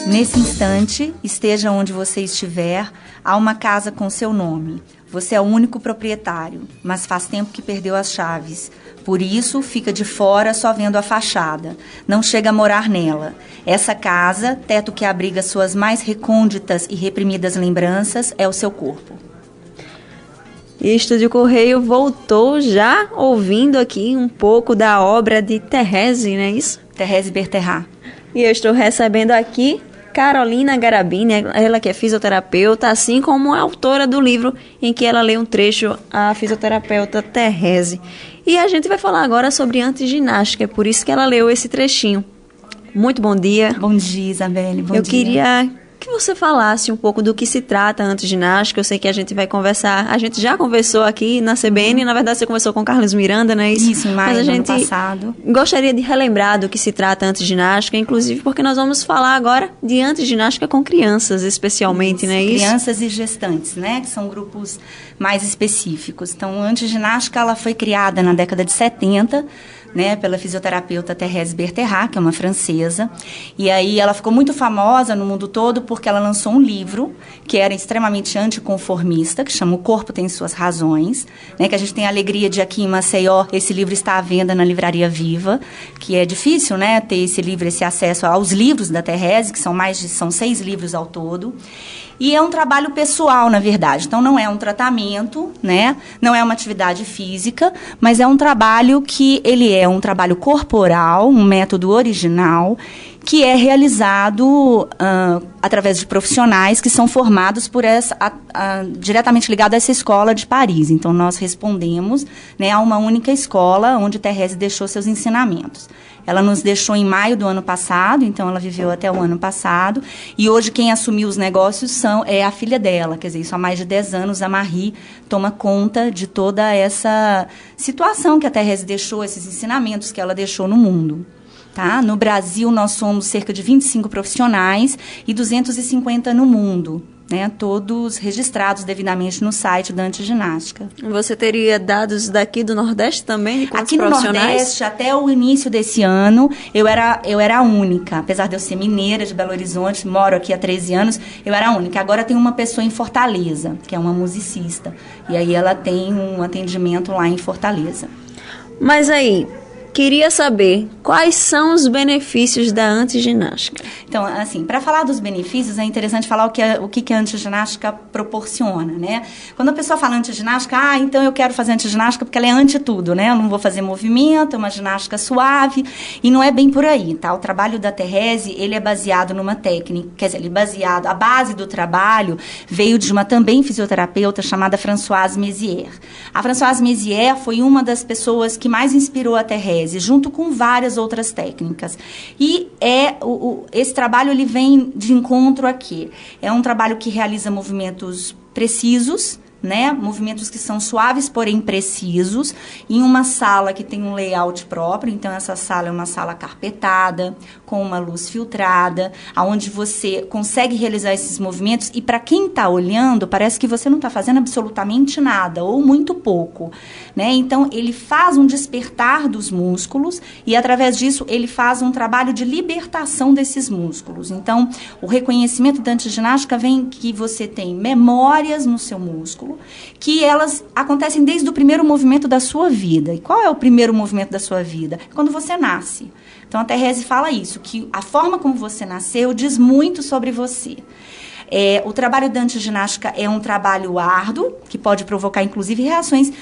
Nesse instante, esteja onde você estiver, há uma casa com seu nome. Você é o único proprietário, mas faz tempo que perdeu as chaves. Por isso, fica de fora só vendo a fachada. Não chega a morar nela. Essa casa, teto que abriga suas mais recônditas e reprimidas lembranças, é o seu corpo. E o Estúdio Correio voltou já ouvindo aqui um pouco da obra de Thérèse, não é isso? Thérèse Bertherat. E eu estou recebendo aqui Carolina Garabini, ela que é fisioterapeuta, assim como a autora do livro em que ela lê um trecho, a fisioterapeuta Thérèse. E a gente vai falar agora sobre antiginástica, é por isso que ela leu esse trechinho. Muito bom dia. Bom dia, Isabelle. Bom dia. Eu queria que você falasse um pouco do que se trata a antiginástica. Eu sei que a gente vai conversar, a gente já conversou aqui na CBN, na verdade você conversou com o Carlos Miranda, não é isso? Isso, em maio do ano passado. Gostaria de relembrar do que se trata a antiginástica, inclusive porque nós vamos falar agora de antiginástica com crianças, especialmente, isso, não é isso? Crianças e gestantes, né, que são grupos mais específicos. Então, a antiginástica, ela foi criada na década de 70, né, pela fisioterapeuta Thérèse Bertherat, que é uma francesa. E aí ela ficou muito famosa no mundo todo porque ela lançou um livro que era extremamente anticonformista, que chama O Corpo Tem Suas Razões, né, que a gente tem a alegria de aqui em Maceió, esse livro está à venda na Livraria Viva, que é difícil, né, ter esse livro, esse acesso aos livros da Thérèse, que são 6 livros ao todo. E é um trabalho pessoal, na verdade. Então, não é um tratamento, né? Não é uma atividade física, mas é um trabalho que ele é um trabalho corporal, um método original, que é realizado através de profissionais que são formados por diretamente ligados a essa escola de Paris. Então, nós respondemos, né, a uma única escola onde Thérèse deixou seus ensinamentos. Ela nos deixou em maio do ano passado, então ela viveu até o ano passado, e hoje quem assumiu os negócios é a filha dela, quer dizer, isso há mais de 10 anos a Marie toma conta de toda essa situação que a Thérèse deixou, esses ensinamentos que ela deixou no mundo. Tá? No Brasil, nós somos cerca de 25 profissionais e 250 no mundo, né? Todos registrados devidamente no site da Antiginástica. Você teria dados daqui do Nordeste também? De quantos aqui no Nordeste, até o início desse ano, eu era a única. Apesar de eu ser mineira de Belo Horizonte, moro aqui há 13 anos, eu era a única. Agora tem uma pessoa em Fortaleza, que é uma musicista. E aí ela tem um atendimento lá em Fortaleza. Mas aí, queria saber quais são os benefícios da antiginástica. Então, assim, para falar dos benefícios, é interessante falar o que a antiginástica proporciona, né? Quando a pessoa fala antiginástica, então eu quero fazer antiginástica porque ela é anti tudo, né? Eu não vou fazer movimento, é uma ginástica suave, e não é bem por aí, tá? O trabalho da Thérèse, ele é baseado numa técnica, quer dizer, a base do trabalho veio de uma também fisioterapeuta chamada Françoise Mézières. A Françoise Mézières foi uma das pessoas que mais inspirou a Thérèse, junto com várias outras técnicas. E esse trabalho ele vem de encontro aqui. É um trabalho que realiza movimentos precisos, né? Movimentos que são suaves, porém precisos, em uma sala que tem um layout próprio. Então, essa sala é uma sala carpetada, com uma luz filtrada, onde você consegue realizar esses movimentos e, para quem está olhando, parece que você não está fazendo absolutamente nada, ou muito pouco, né? Então, ele faz um despertar dos músculos e, através disso, ele faz um trabalho de libertação desses músculos. Então, o reconhecimento da antiginástica vem que você tem memórias no seu músculo, que elas acontecem desde o primeiro movimento da sua vida. E qual é o primeiro movimento da sua vida? Quando você nasce. Então, a Thérèse fala isso, que a forma como você nasceu diz muito sobre você. O trabalho da antiginástica é um trabalho árduo, que pode provocar, inclusive, reações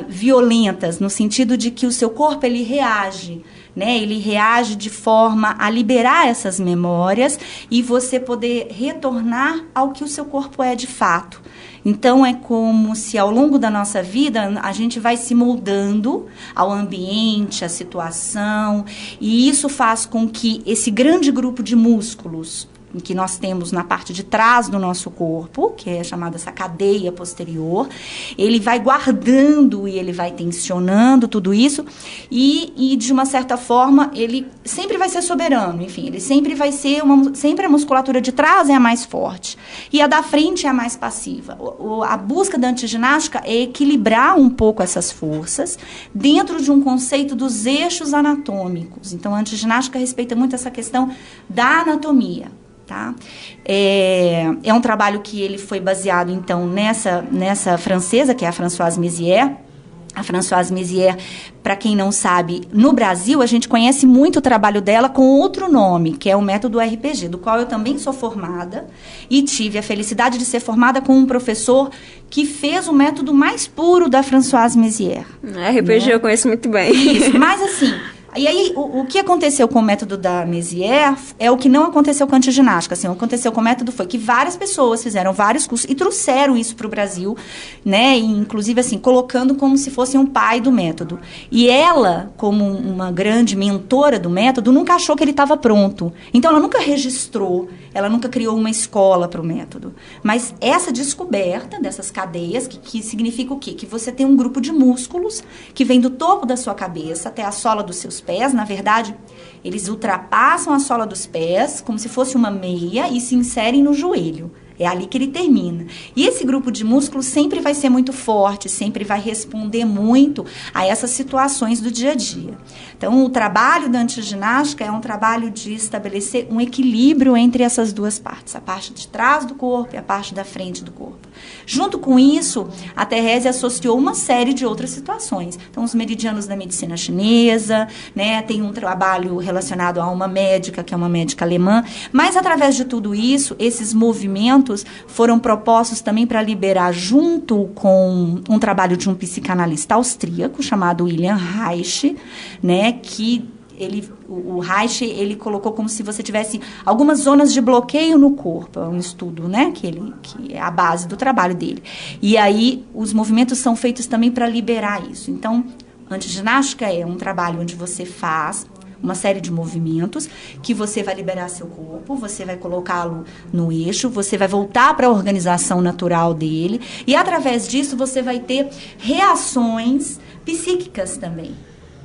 violentas, no sentido de que o seu corpo, ele reage, né? Ele reage de forma a liberar essas memórias e você poder retornar ao que o seu corpo é de fato. Então, é como se ao longo da nossa vida a gente vai se moldando ao ambiente, à situação, e isso faz com que esse grande grupo de músculos que nós temos na parte de trás do nosso corpo, que é chamada essa cadeia posterior, ele vai guardando e ele vai tensionando tudo isso e de uma certa forma, ele sempre vai ser soberano, enfim, ele sempre vai ser, sempre a musculatura de trás é a mais forte e a da frente é a mais passiva. A busca da antiginástica é equilibrar um pouco essas forças dentro de um conceito dos eixos anatômicos. Então, a antiginástica respeita muito essa questão da anatomia. Tá? É um trabalho que ele foi baseado, então, nessa francesa, que é a Françoise Mézières. A Françoise Mézières, para quem não sabe, no Brasil, a gente conhece muito o trabalho dela com outro nome, que é o método RPG, do qual eu também sou formada e tive a felicidade de ser formada com um professor que fez o método mais puro da Françoise Mézières. RPG, né? Eu conheço muito bem. Isso, mas assim... E aí, o que aconteceu com o método da Mézières é o que não aconteceu com a antiginástica. Assim, o que aconteceu com o método foi que várias pessoas fizeram vários cursos e trouxeram isso para o Brasil, né? E, inclusive, assim, colocando como se fosse um pai do método. E ela, como uma grande mentora do método, nunca achou que ele estava pronto. Então, ela nunca registrou, ela nunca criou uma escola para o método. Mas essa descoberta dessas cadeias, que significa o quê? Que você tem um grupo de músculos que vem do topo da sua cabeça até a sola dos seus pés. Na verdade, eles ultrapassam a sola dos pés como se fosse uma meia e se inserem no joelho. É ali que ele termina. E esse grupo de músculos sempre vai ser muito forte, sempre vai responder muito a essas situações do dia a dia. Então, o trabalho da antiginástica é um trabalho de estabelecer um equilíbrio entre essas duas partes, a parte de trás do corpo e a parte da frente do corpo. Junto com isso, a Thérèse associou uma série de outras situações. Então, os meridianos da medicina chinesa, né, tem um trabalho relacionado a uma médica, que é uma médica alemã, mas através de tudo isso, esses movimentos foram propostos também para liberar, junto com um trabalho de um psicanalista austríaco chamado William Reich, né, que o Reich, ele colocou como se você tivesse algumas zonas de bloqueio no corpo, é um estudo, né, que é a base do trabalho dele. E aí os movimentos são feitos também para liberar isso. Então, antiginástica é um trabalho onde você faz uma série de movimentos que você vai liberar seu corpo, você vai colocá-lo no eixo, você vai voltar para a organização natural dele e, através disso, você vai ter reações psíquicas também.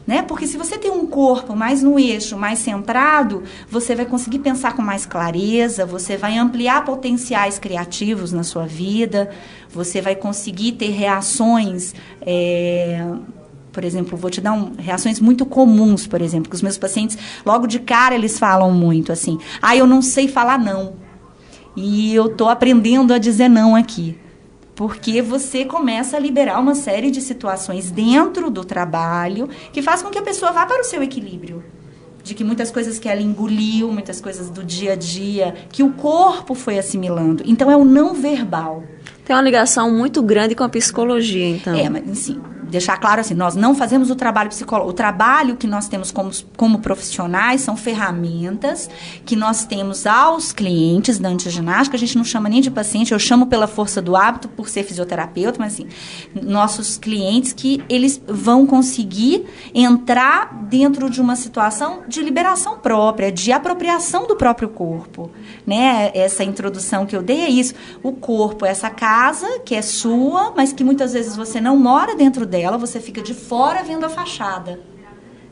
Né? Porque se você tem um corpo mais no eixo, mais centrado, você vai conseguir pensar com mais clareza, você vai ampliar potenciais criativos na sua vida, você vai conseguir ter reações... Por exemplo, vou te dar reações muito comuns, por exemplo, que os meus pacientes, logo de cara, eles falam muito assim, eu não sei falar não. E eu estou aprendendo a dizer não aqui. Porque você começa a liberar uma série de situações dentro do trabalho que faz com que a pessoa vá para o seu equilíbrio. De que muitas coisas que ela engoliu, muitas coisas do dia a dia, que o corpo foi assimilando. Então, é o não verbal. Tem uma ligação muito grande com a psicologia, então. Mas sim, deixar claro assim, nós não fazemos o trabalho psicológico. O trabalho que nós temos como profissionais são ferramentas que nós temos aos clientes da antiginástica. A gente não chama nem de paciente, eu chamo pela força do hábito, por ser fisioterapeuta, mas assim, nossos clientes que eles vão conseguir entrar dentro de uma situação de liberação própria, de apropriação do próprio corpo, né? Essa introdução que eu dei é isso. O corpo é essa casa que é sua, mas que muitas vezes você não mora dentro dela, você fica de fora vendo a fachada.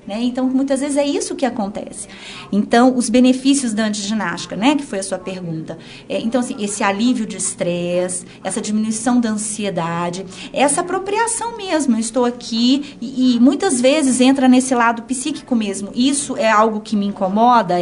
Né? Então, muitas vezes é isso que acontece. Então, os benefícios da antiginástica, né, que foi a sua pergunta. Então, assim, esse alívio de estresse, essa diminuição da ansiedade, essa apropriação mesmo. Eu estou aqui e muitas vezes entra nesse lado psíquico mesmo. Isso é algo que me incomoda?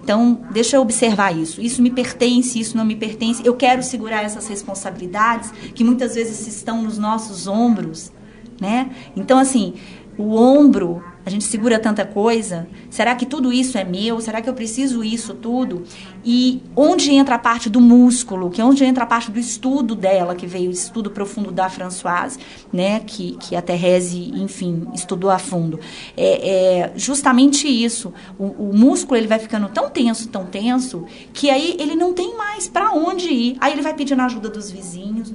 Então, deixa eu observar isso. Isso me pertence, isso não me pertence. Eu quero segurar essas responsabilidades que muitas vezes estão nos nossos ombros, né? Então, assim, o ombro... A gente segura tanta coisa. Será que tudo isso é meu? Será que eu preciso isso tudo? E onde entra a parte do músculo? Que é onde entra a parte do estudo dela, que veio o estudo profundo da Françoise, né? Que a Thérèse, enfim, estudou a fundo. É justamente isso. O músculo ele vai ficando tão tenso, que aí ele não tem mais para onde ir. Aí ele vai pedindo a ajuda dos vizinhos.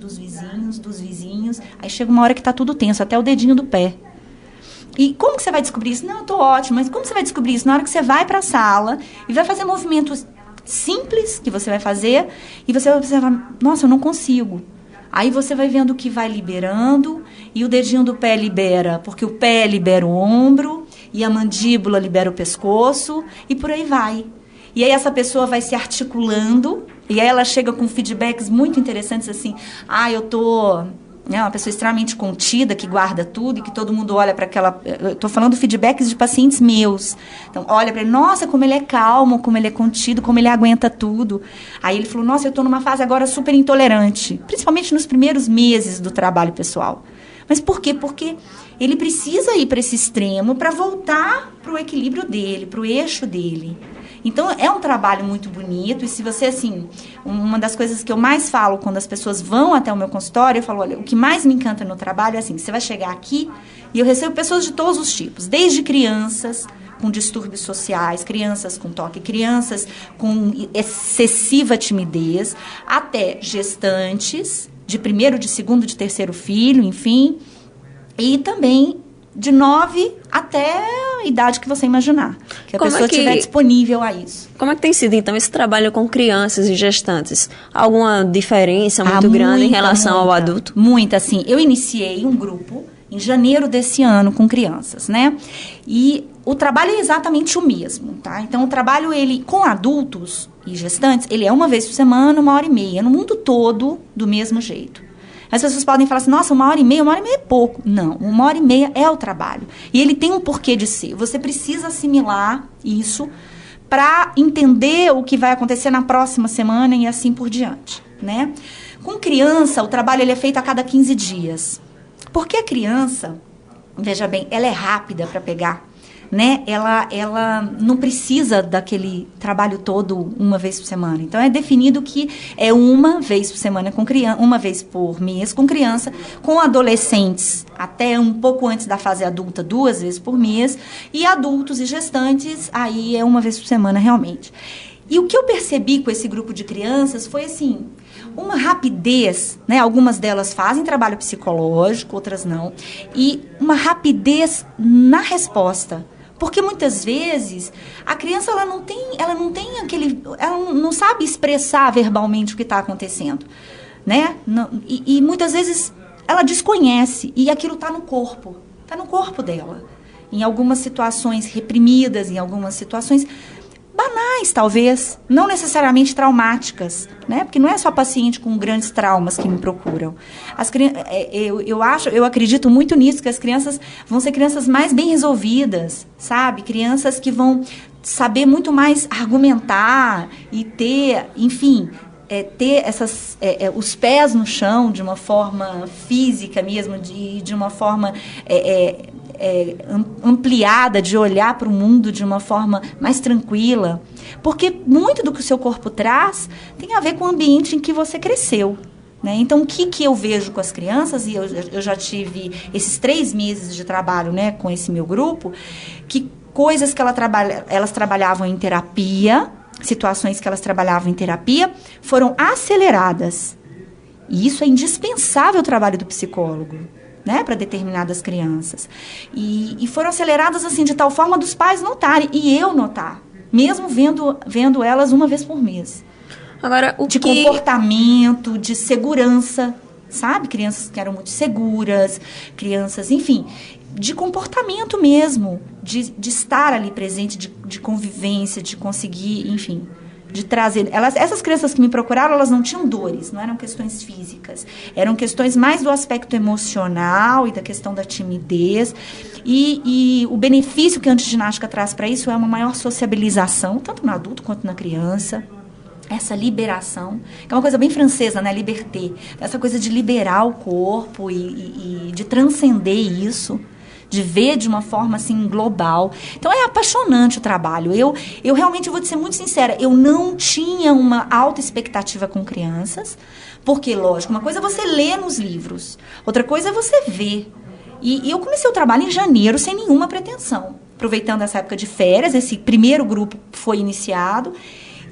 Aí chega uma hora que está tudo tenso, até o dedinho do pé. E como que você vai descobrir isso? Não, eu tô ótima, mas como você vai descobrir isso? Na hora que você vai para a sala e vai fazer movimentos simples que você vai fazer e você vai observar, nossa, eu não consigo. Aí você vai vendo que vai liberando e o dedinho do pé libera, porque o pé libera o ombro e a mandíbula libera o pescoço e por aí vai. E aí essa pessoa vai se articulando e aí ela chega com feedbacks muito interessantes assim, eu tô né? Uma pessoa extremamente contida, que guarda tudo e que todo mundo olha para aquela... Eu estou falando feedbacks de pacientes meus. Então, olha para ele, nossa, como ele é calmo, como ele é contido, como ele aguenta tudo. Aí ele falou, nossa, eu estou numa fase agora super intolerante, principalmente nos primeiros meses do trabalho pessoal. Mas por quê? Porque ele precisa ir para esse extremo para voltar para o equilíbrio dele, para o eixo dele. Então, é um trabalho muito bonito, e se você, assim, uma das coisas que eu mais falo quando as pessoas vão até o meu consultório, eu falo, olha, o que mais me encanta no trabalho é assim, você vai chegar aqui e eu recebo pessoas de todos os tipos, desde crianças com distúrbios sociais, crianças com toque, crianças com excessiva timidez, até gestantes, de primeiro, de segundo, de terceiro filho, enfim, e também de 9 até a idade que você imaginar, que a pessoa estiver disponível a isso. Como é que tem sido, então, esse trabalho com crianças e gestantes? Alguma diferença muito grande em relação ao adulto? Muita, sim. Eu iniciei um grupo em janeiro desse ano com crianças, né? E o trabalho é exatamente o mesmo, tá? Então, o trabalho, ele, com adultos e gestantes, ele é uma vez por semana, 1h30, no mundo todo, do mesmo jeito. As pessoas podem falar assim, nossa, 1h30 é pouco. Não, 1h30 é o trabalho. E ele tem um porquê de ser. Você precisa assimilar isso para entender o que vai acontecer na próxima semana e assim por diante, né? Com criança, o trabalho ele é feito a cada 15 dias. Porque a criança, veja bem, ela é rápida para pegar, né? Ela não precisa daquele trabalho todo uma vez por semana. Então, é definido que é uma vez por semana com criança, uma vez por mês com criança, com adolescentes até um pouco antes da fase adulta, 2 vezes por mês, e adultos e gestantes, aí é uma vez por semana realmente. E o que eu percebi com esse grupo de crianças foi assim, uma rapidez, né? Algumas delas fazem trabalho psicológico, outras não, e uma rapidez na resposta. Porque muitas vezes a criança ela não tem aquele, ela não sabe expressar verbalmente o que está acontecendo, né? E muitas vezes ela desconhece e aquilo está no corpo dela. Em algumas situações reprimidas, em algumas situações banais, talvez, não necessariamente traumáticas, né? Porque não é só paciente com grandes traumas que me procuram. Eu acredito muito nisso, que as crianças vão ser crianças mais bem resolvidas, sabe? Crianças que vão saber muito mais argumentar e ter, enfim, ter os pés no chão de uma forma física mesmo, de uma forma ampliada, de olhar para o mundo de uma forma mais tranquila. Porque muito do que o seu corpo traz tem a ver com o ambiente em que você cresceu, né? Então, o que eu vejo com as crianças, e eu já tive esses 3 meses de trabalho, né, com esse meu grupo, que coisas que elas trabalhavam em terapia, situações que elas trabalhavam em terapia, foram aceleradas. E isso é indispensável o trabalho do psicólogo, né, para determinadas crianças. E foram aceleradas assim de tal forma dos pais notarem, e eu notar, mesmo vendo elas uma vez por mês. Agora, comportamento, de segurança, sabe? Crianças que eram muito seguras, crianças, enfim, de comportamento mesmo, de estar ali presente, de convivência, de conseguir, enfim, de trazer... Essas crianças que me procuraram, elas não tinham dores, não eram questões físicas, eram questões mais do aspecto emocional e da questão da timidez, e o benefício que a antiginástica traz para isso é uma maior sociabilização, tanto no adulto quanto na criança, essa liberação, que é uma coisa bem francesa, né, liberté, essa coisa de liberar o corpo e de transcender isso, de ver de uma forma assim global. Então é apaixonante o trabalho. Eu realmente vou te ser muito sincera, eu não tinha uma alta expectativa com crianças, porque, lógico, uma coisa é você ler nos livros, outra coisa é você ver. E eu comecei o trabalho em janeiro sem nenhuma pretensão, aproveitando essa época de férias, esse primeiro grupo foi iniciado,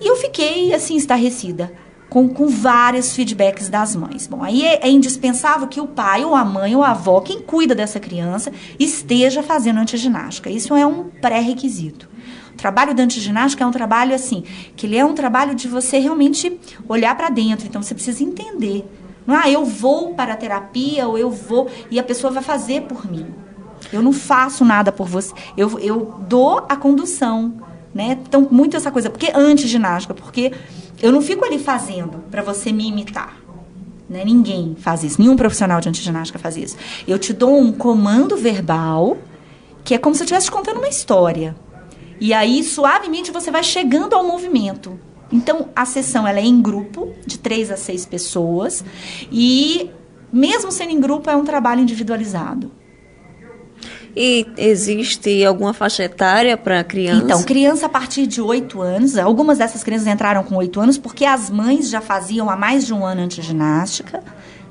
e eu fiquei assim estarrecida com vários feedbacks das mães. Bom, aí é indispensável que o pai, ou a mãe, ou a avó, quem cuida dessa criança, esteja fazendo antiginástica. Isso é um pré-requisito. O trabalho da antiginástica é um trabalho assim, que ele é um trabalho de você realmente olhar para dentro. Então, você precisa entender. Não é, eu vou para a terapia, ou eu vou, e a pessoa vai fazer por mim. Eu não faço nada por você. Eu dou a condução, né? Então, muito essa coisa. Porque antiginástica, porque eu não fico ali fazendo para você me imitar. né? Ninguém faz isso, nenhum profissional de antiginástica faz isso. Eu te dou um comando verbal, que é como se eu estivesse te contando uma história. E aí, suavemente, você vai chegando ao movimento. Então, a sessão ela é em grupo, de 3 a 6 pessoas, e mesmo sendo em grupo, é um trabalho individualizado. E existe alguma faixa etária para criança? Então, criança a partir de 8 anos. Algumas dessas crianças entraram com 8 anos porque as mães já faziam há mais de um ano antiginástica,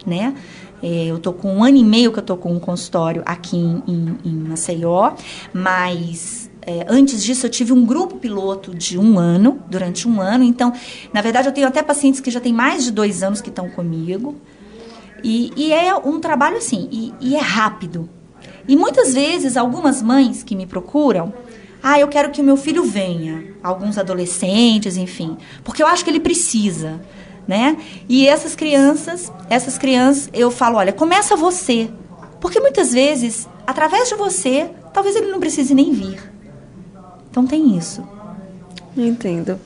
né? Eu estou com 1 ano e meio que eu estou com um consultório aqui em Maceió, mas antes disso eu tive um grupo piloto de 1 ano, durante 1 ano. Então, na verdade, eu tenho até pacientes que já têm mais de 2 anos que estão comigo. E é um trabalho assim, e é rápido. E muitas vezes, algumas mães que me procuram, eu quero que o meu filho venha, alguns adolescentes, enfim, porque eu acho que ele precisa, né? E essas crianças, eu falo, olha, começa você, porque muitas vezes, através de você, talvez ele não precise nem vir. Então tem isso. Entendo.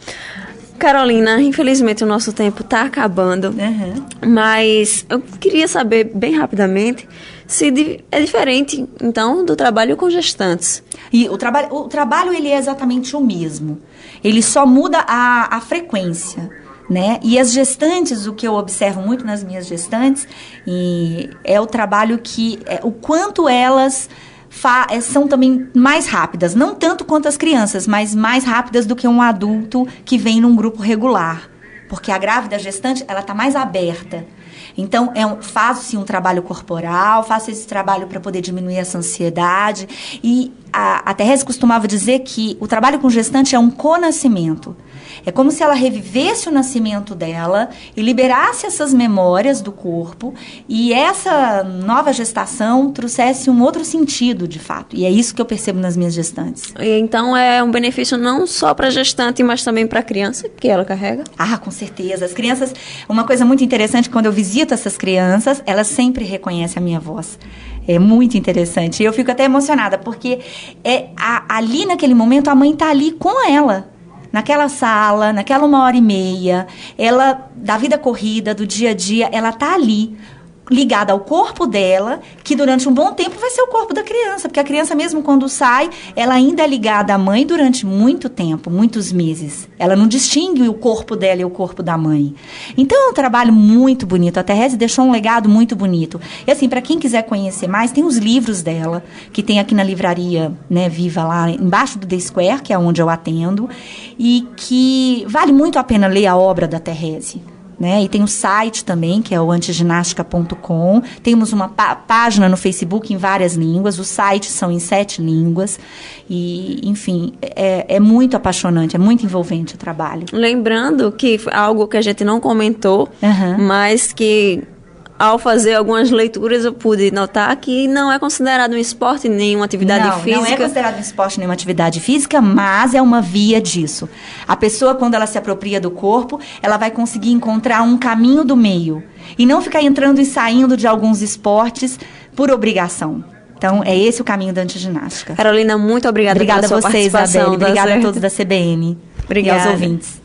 Carolina, infelizmente o nosso tempo está acabando, mas eu queria saber bem rapidamente se é diferente, então, do trabalho com gestantes. E o trabalho ele é exatamente o mesmo, ele só muda a frequência, né? E as gestantes, o que eu observo muito nas minhas gestantes, é o trabalho o quanto elas são também mais rápidas, não tanto quanto as crianças, mas mais rápidas do que um adulto que vem num grupo regular, porque a grávida gestante, ela está mais aberta. Então, faço-se um trabalho corporal, faço esse trabalho para poder diminuir essa ansiedade, e a Thérèse costumava dizer que o trabalho com gestante é um conascimento. É como se ela revivesse o nascimento dela e liberasse essas memórias do corpo e essa nova gestação trouxesse um outro sentido, de fato. E é isso que eu percebo nas minhas gestantes. E então é um benefício não só para a gestante, mas também para a criança que ela carrega? Com certeza. As crianças, uma coisa muito interessante, quando eu visito essas crianças, elas sempre reconhecem a minha voz. É muito interessante. E eu fico até emocionada, porque ali naquele momento a mãe está ali com ela. Naquela sala, naquela 1h30, ela, da vida corrida, do dia a dia, ela tá ali, ligada ao corpo dela, que durante um bom tempo vai ser o corpo da criança, porque a criança mesmo quando sai, ela ainda é ligada à mãe durante muito tempo, muitos meses. Ela não distingue o corpo dela e o corpo da mãe. Então é um trabalho muito bonito. A Thérèse deixou um legado muito bonito. E assim, para quem quiser conhecer mais, tem os livros dela, que tem aqui na livraria, né, Viva, lá embaixo do The Square, que é onde eu atendo, e que vale muito a pena ler a obra da Thérèse. Né? E tem o site também, que é o antiginástica.com. Temos uma página no Facebook em várias línguas. Os sites são em 7 línguas. E, enfim, é muito apaixonante, é muito envolvente o trabalho. Lembrando que algo que a gente não comentou, mas que ao fazer algumas leituras eu pude notar que não é considerado um esporte nem uma atividade física. Não é considerado um esporte nem uma atividade física, mas é uma via disso. A pessoa, quando ela se apropria do corpo, ela vai conseguir encontrar um caminho do meio. E não ficar entrando e saindo de alguns esportes por obrigação. Então, é esse o caminho da antiginástica. Carolina, muito obrigada pela sua participação. Obrigada a vocês, Isabelle. Obrigada a todos da CBN. Obrigada. E aos ouvintes.